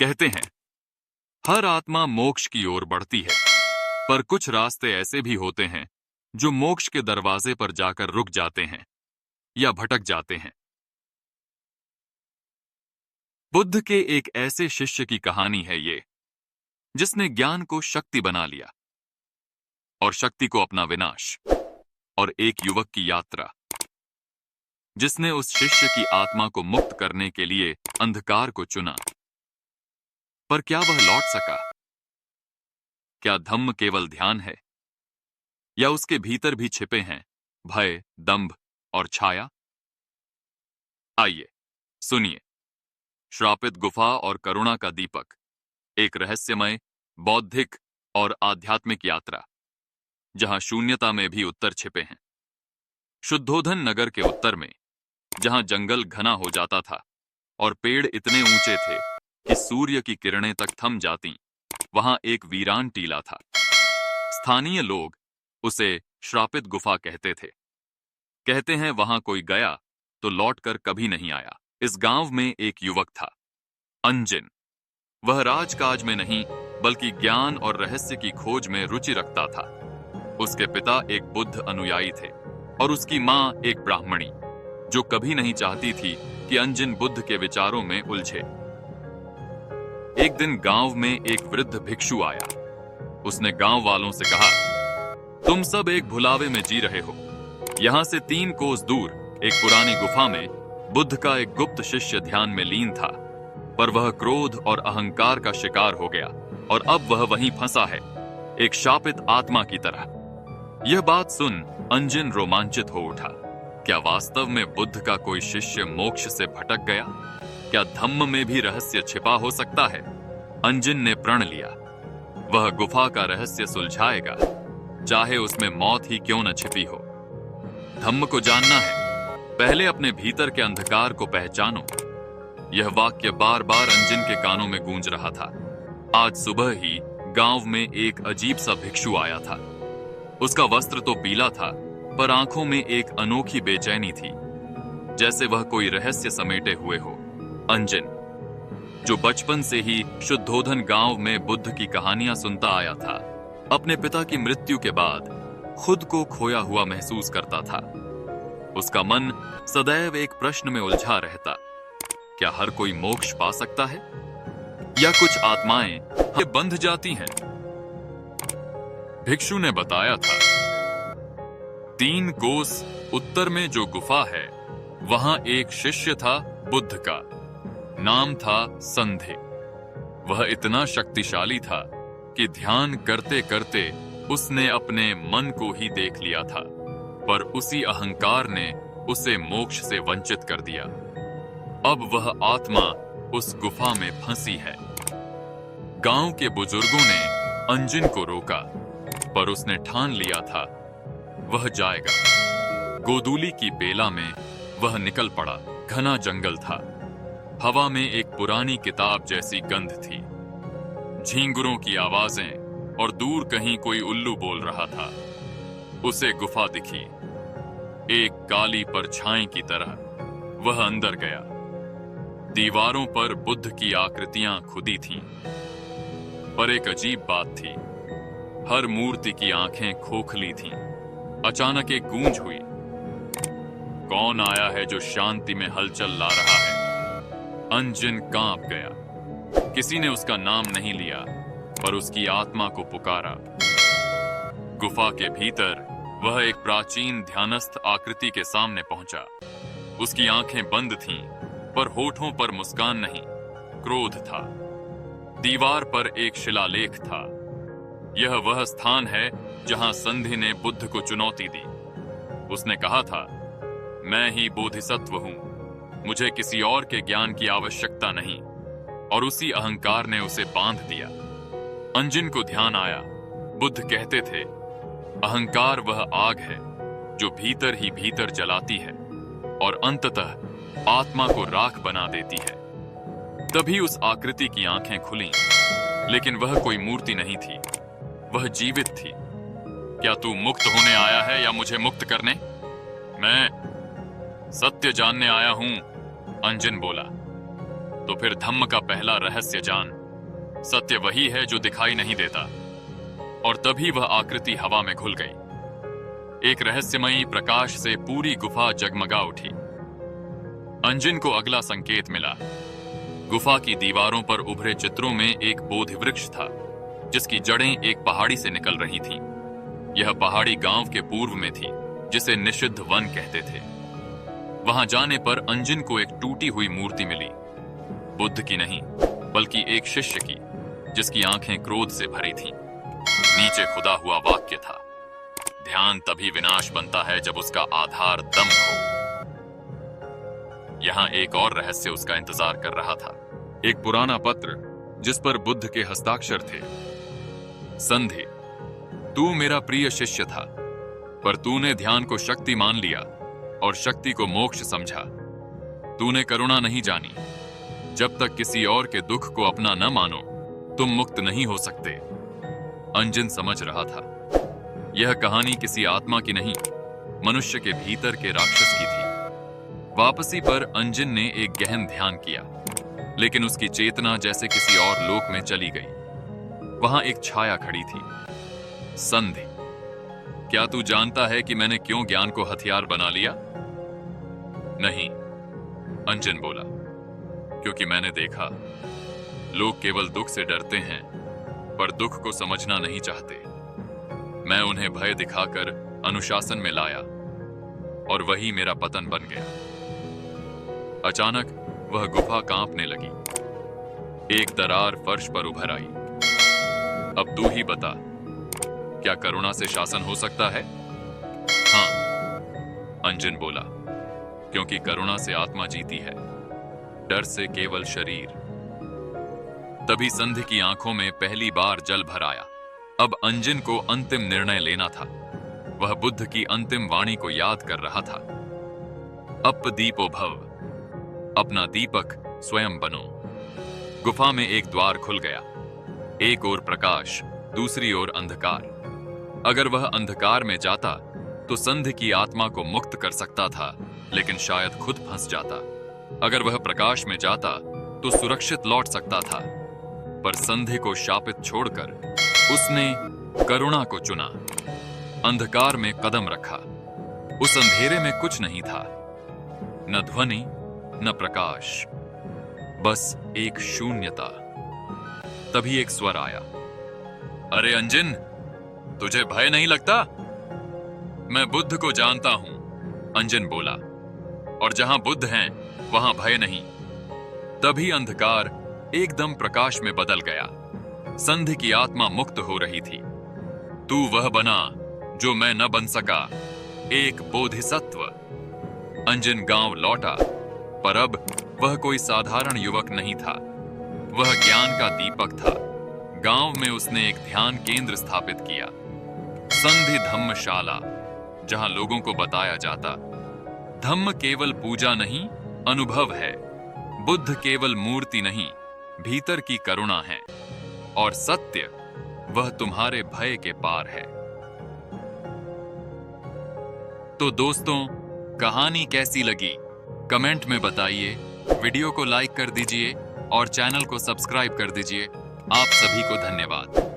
कहते हैं हर आत्मा मोक्ष की ओर बढ़ती है, पर कुछ रास्ते ऐसे भी होते हैं जो मोक्ष के दरवाजे पर जाकर रुक जाते हैं या भटक जाते हैं। बुद्ध के एक ऐसे शिष्य की कहानी है ये, जिसने ज्ञान को शक्ति बना लिया और शक्ति को अपना विनाश, और एक युवक की यात्रा जिसने उस शिष्य की आत्मा को मुक्त करने के लिए अंधकार को चुना। पर क्या वह लौट सका? क्या धम्म केवल ध्यान है, या उसके भीतर भी छिपे हैं भय, दंभ और छाया? आइए सुनिए श्रापित गुफा और करुणा का दीपक, एक रहस्यमय, बौद्धिक और आध्यात्मिक यात्रा जहां शून्यता में भी उत्तर छिपे हैं। शुद्धोधन नगर के उत्तर में, जहां जंगल घना हो जाता था और पेड़ इतने ऊंचे थे कि सूर्य की किरणें तक थम जातीं, वहां एक वीरान टीला था। स्थानीय लोग उसे श्रापित गुफा कहते थे। कहते हैं वहां कोई गया तो लौटकर कभी नहीं आया। इस गांव में एक युवक था, अंजिन। वह राजकाज में नहीं, बल्कि ज्ञान और रहस्य की खोज में रुचि रखता था। उसके पिता एक बुद्ध अनुयायी थे और उसकी मां एक ब्राह्मणी, जो कभी नहीं चाहती थी कि अंजिन बुद्ध के विचारों में उलझे। एक दिन गांव में एक वृद्ध भिक्षु आया। उसने गांव वालों से कहा, तुम सब एक भुलावे में जी रहे हो। यहां से 3 कोस दूर एक पुरानी गुफा में बुद्ध का एक गुप्त शिष्य ध्यान में लीन था, पर वह क्रोध और अहंकार का शिकार हो गया और अब वह वहीं फंसा है, एक शापित आत्मा की तरह। यह बात सुन अंजिन रोमांचित हो उठा। क्या वास्तव में बुद्ध का कोई शिष्य मोक्ष से भटक गया? क्या धम्म में भी रहस्य छिपा हो सकता है? अंजिन ने प्रण लिया, वह गुफा का रहस्य सुलझाएगा, चाहे उसमें मौत ही क्यों न छिपी हो। धम्म को जानना है, पहले अपने भीतर के अंधकार को पहचानो। यह वाक्य बार बार अंजिन के कानों में गूंज रहा था। आज सुबह ही गांव में एक अजीब सा भिक्षु आया था। उसका वस्त्र तो पीला था, पर आंखों में एक अनोखी बेचैनी थी, जैसे वह कोई रहस्य समेटे हुए हो। अंजिन, जो बचपन से ही शुद्धोधन गांव में बुद्ध की कहानियां सुनता आया था, अपने पिता की मृत्यु के बाद खुद को खोया हुआ महसूस करता था। उसका मन सदैव एक प्रश्न में उलझा रहता, क्या हर कोई मोक्ष पा सकता है, या कुछ आत्माएं ये बंध जाती हैं? भिक्षु ने बताया था, 3 कोस उत्तर में जो गुफा है, वहां एक शिष्य था बुद्ध का। नाम था संधे। वह इतना शक्तिशाली था कि ध्यान करते करते उसने अपने मन को ही देख लिया था, पर उसी अहंकार ने उसे मोक्ष से वंचित कर दिया। अब वह आत्मा उस गुफा में फंसी है। गांव के बुजुर्गों ने अंजिन को रोका, पर उसने ठान लिया था वह जाएगा। गोदूली की बेला में वह निकल पड़ा। घना जंगल था। हवा में एक पुरानी किताब जैसी गंध थी, झींगुरों की आवाजें, और दूर कहीं कोई उल्लू बोल रहा था। उसे गुफा दिखी, एक काली परछाई की तरह। वह अंदर गया। दीवारों पर बुद्ध की आकृतियां खुदी थीं, पर एक अजीब बात थी, हर मूर्ति की आंखें खोखली थीं। अचानक एक गूंज हुई, कौन आया है जो शांति में हलचल ला रहा है? अंजिन कांप गया। किसी ने उसका नाम नहीं लिया, पर उसकी आत्मा को पुकारा। गुफा के भीतर वह एक प्राचीन ध्यानस्थ आकृति के सामने पहुंचा। उसकी आंखें बंद थीं, पर होठों पर मुस्कान नहीं, क्रोध था। दीवार पर एक शिलालेख था, यह वह स्थान है जहां संधि ने बुद्ध को चुनौती दी। उसने कहा था, मैं ही बोधिसत्व हूं, मुझे किसी और के ज्ञान की आवश्यकता नहीं, और उसी अहंकार ने उसे बांध दिया। अंजिन को ध्यान आया, बुद्ध कहते थे, अहंकार वह आग है जो भीतर ही भीतर जलाती है और अंततः आत्मा को राख बना देती है। तभी उस आकृति की आंखें खुलीं, लेकिन वह कोई मूर्ति नहीं थी, वह जीवित थी। क्या तू मुक्त होने आया है या मुझे मुक्त करने? मैं सत्य जानने आया हूं, अंजिन बोला। तो फिर धम्म का पहला रहस्य जान। सत्य वही है जो दिखाई नहीं देता। और तभी वह आकृति हवा में घुल गई। एक रहस्यमयी प्रकाश से पूरी गुफा जगमगा उठी। अंजन को अगला संकेत मिला। गुफा की दीवारों पर उभरे चित्रों में एक बोधि वृक्ष था, जिसकी जड़ें एक पहाड़ी से निकल रही थीं। यह पहाड़ी गांव के पूर्व में थी, जिसे निषिद्ध वन कहते थे। वहां जाने पर अंजन को एक टूटी हुई मूर्ति मिली। बुद्ध की नहीं, बल्कि एक शिष्य की, जिसकी आंखें क्रोध से भरी थीं। नीचे खुदा हुआ वाक्य था, ध्यान तभी विनाश बनता है जब उसका आधार दम हो। यहां एक और रहस्य उसका इंतजार कर रहा था। एक पुराना पत्र जिस पर बुद्ध के हस्ताक्षर थे। संधि, तू मेरा प्रिय शिष्य था, पर तूने ध्यान को शक्ति मान लिया और शक्ति को मोक्ष समझा। तूने करुणा नहीं जानी। जब तक किसी और के दुख को अपना न मानो, तुम मुक्त नहीं हो सकते। अंजन समझ रहा था, यह कहानी किसी आत्मा की नहीं, मनुष्य के भीतर के राक्षस की थी। वापसी पर अंजन ने एक गहन ध्यान किया, लेकिन उसकी चेतना जैसे किसी और लोक में चली गई। वहां एक छाया खड़ी थी। संधि, क्या तू जानता है कि मैंने क्यों ज्ञान को हथियार बना लिया? नहीं, अंजन बोला, क्योंकि मैंने देखा लोग केवल दुख से डरते हैं, पर दुख को समझना नहीं चाहते। मैं उन्हें भय दिखाकर अनुशासन में लाया, और वही मेरा पतन बन गया। अचानक वह गुफा कांपने लगी। एक दरार फर्श पर उभर आई। अब तू ही बता, क्या करुणा से शासन हो सकता है? हां, अंजन बोला, क्योंकि करुणा से आत्मा जीती है, डर से केवल शरीर। तभी संधि की आंखों में पहली बार जल भर आया। अब अंजन को अंतिम निर्णय लेना था। वह बुद्ध की अंतिम वाणी को याद कर रहा था, अप दीपो भव, अपना दीपक स्वयं बनो। गुफा में एक द्वार खुल गया। एक ओर प्रकाश, दूसरी ओर अंधकार। अगर वह अंधकार में जाता तो संधि की आत्मा को मुक्त कर सकता था, लेकिन शायद खुद फंस जाता। अगर वह प्रकाश में जाता तो सुरक्षित लौट सकता था, पर संधि को शापित छोड़कर उसने करुणा को चुना। अंधकार में कदम रखा। उस अंधेरे में कुछ नहीं था, न ध्वनि न प्रकाश, बस एक शून्यता। तभी एक स्वर आया, अरे अंजन, तुझे भय नहीं लगता? मैं बुद्ध को जानता हूं, अंजन बोला, और जहां बुद्ध हैं वहां भय नहीं। तभी अंधकार एकदम प्रकाश में बदल गया। संधि की आत्मा मुक्त हो रही थी। तू वह बना जो मैं न बन सका, एक बोधिसत्व। अंजन गांव लौटा, पर अब वह कोई साधारण युवक नहीं था। वह ज्ञान का दीपक था। गांव में उसने एक ध्यान केंद्र स्थापित किया, संधि धम्मशाला, जहां लोगों को बताया जाता, धम्म केवल पूजा नहीं, अनुभव है। बुद्ध केवल मूर्ति नहीं, भीतर की करुणा है। और सत्य, वह तुम्हारे भय के पार है। तो दोस्तों, कहानी कैसी लगी कमेंट में बताइए। वीडियो को लाइक कर दीजिए और चैनल को सब्सक्राइब कर दीजिए। आप सभी को धन्यवाद।